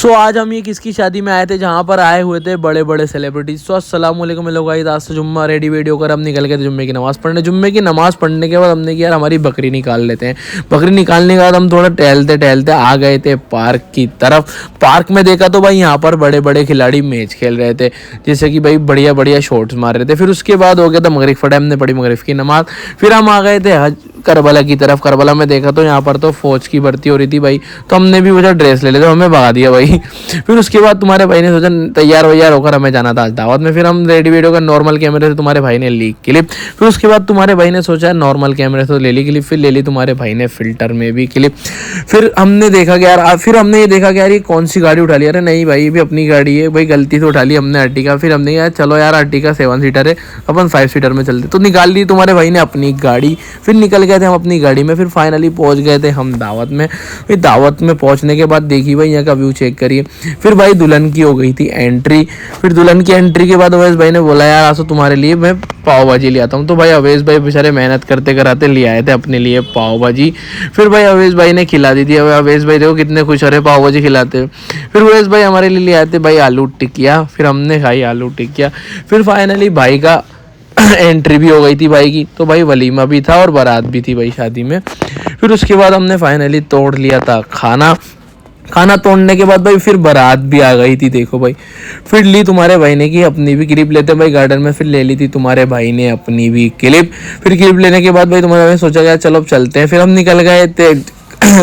सो आज हम ये किसकी शादी में आए थे जहाँ पर आए हुए थे बड़े बड़े सेलिब्रिटीज। सो अस्सलाम वालेकुम लोग, आज तो जुम्मा रेडी वेडी होकर हम निकल गए थे जुम्मे की नमाज़ पढ़ने। जुम्मे की नमाज़ पढ़ने के बाद हमने किया यार हमारी बकरी निकाल लेते हैं। बकरी निकालने के बाद हम थोड़ा टहलते टहलते आ गए थे पार्क की तरफ। पार्क में देखा तो भाई यहाँ पर बड़े बड़े खिलाड़ी मैच खेल रहे थे, जैसे कि भाई बढ़िया बढ़िया शॉट्स मार रहे थे। फिर उसके बाद हो गया था मगरिब का टाइम, हमने पढ़ी मगरिब की नमाज़। फिर हम आ गए थे हज करबला की तरफ। करबला में देखा तो यहाँ पर तो फौज की भर्ती हो रही थी भाई, तो हमने भी वजह ड्रेस ले लेते, हमें भगा दिया भाई। फिर उसके बाद तुम्हारे भाई ने सोचा तैयार वैयार होकर हमें जाना था आज दावत में। फिर हम रेडी वेडी होकर नॉर्मल कैमरे से तुम्हारे भाई ने ली क्लिप। फिर उसके बाद तुम्हारे भाई ने सोचा नॉर्मल कैमरे से तो ले ली क्लिप, फिर ले ली तुम्हारे भाई ने फिल्टर में भी क्लिप। फिर हमने देखा कि यार, फिर हमने ये देखा कि यार ये कौन सी गाड़ी उठा ली। अरे नहीं भाई, भी अपनी गाड़ी है भाई, गलती से उठा ली हमने अर्टिगा। फिर हमने यार चलो यार अर्टिगा 7 सीटर है, अपन 5 सीटर में चलते, तो निकाल ली तुम्हारे भाई ने अपनी गाड़ी। फिर निकल गए थे हम अपनी गाड़ी में। फिर फाइनली पहुंच गए थे हम दावत में। फिर दावत में पहुंचने के बाद देखी भाई यहाँ का व्यू चेक करिए। फिर भाई दुल्हन की हो गई थी एंट्री। फिर दुल्हन की एंट्री के बाद अवैस भाई ने बोला यार आज तो तुम्हारे लिए मैं पाव भाजी ले आता हूँ। तो भाई अवैस भाई बेचारे मेहनत करते कराते ले आए थे अपने लिए पाव भाजी। फिर भाई अवैस भाई ने खिला दी थी। अवैस भाई देखो कितने खुश हो रहे पाव भाजी खिलाते। फिर अवैस भाई हमारे लिए ले आए थे भाई आलू टिकिया। फिर हमने खाई आलू टिकिया। फिर फाइनली भाई का एंट्री भी हो गई थी भाई की, तो भाई वलीमा भी था और बारात भी थी भाई शादी में। फिर उसके बाद हमने फाइनली तोड़ लिया था खाना। खाना तोड़ने के बाद भाई फिर बारात भी आ गई थी देखो भाई। फिर ली तुम्हारे भाई ने कि अपनी भी क्लिप लेते भाई गार्डन में। फिर ले ली थी तुम्हारे भाई ने अपनी भी क्लिप। फिर क्लिप लेने के बाद भाई तुम्हारे भाई ने सोचा गया चलो अब चलते हैं। फिर हम निकल गए थे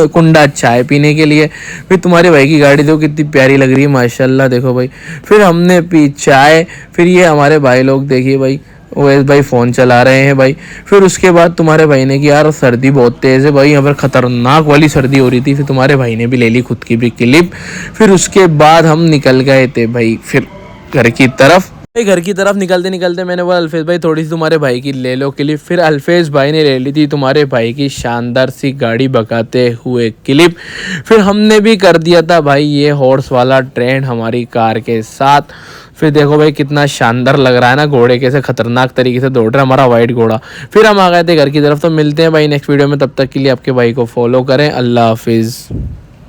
कुंडा चाय पीने के लिए। फिर तुम्हारे भाई की गाड़ी देखो कितनी प्यारी लग रही है माशाल्लाह देखो भाई। फिर हमने पी चाय। फिर ये हमारे भाई लोग देखिए भाई ओएस भाई फ़ोन चला रहे हैं भाई। फिर उसके बाद तुम्हारे भाई ने कि यार सर्दी बहुत तेज़ है भाई, यहाँ पर ख़तरनाक वाली सर्दी हो रही थी। फिर तुम्हारे भाई ने भी ले ली खुद की भी क्लिप। फिर उसके बाद हम निकल गए थे भाई फिर घर की तरफ। भाई घर की तरफ निकलते निकलते मैंने बोला अल्फेज भाई थोड़ी सी तुम्हारे भाई की ले लो क्लिप। फिर अल्फेज भाई ने ले ली थी तुम्हारे भाई की शानदार सी गाड़ी भगाते हुए क्लिप। फिर हमने भी कर दिया था भाई ये हॉर्स वाला ट्रेंड हमारी कार के साथ। फिर देखो भाई कितना शानदार लग रहा है ना, घोड़े कैसे खतरनाक तरीके से दौड़ रहा है हमारा वाइट घोड़ा। फिर हम आ गए थे घर की तरफ। तो मिलते हैं भाई नेक्स्ट वीडियो में, तब तक के लिए आपके भाई को फॉलो करें। अल्लाह हाफिज़।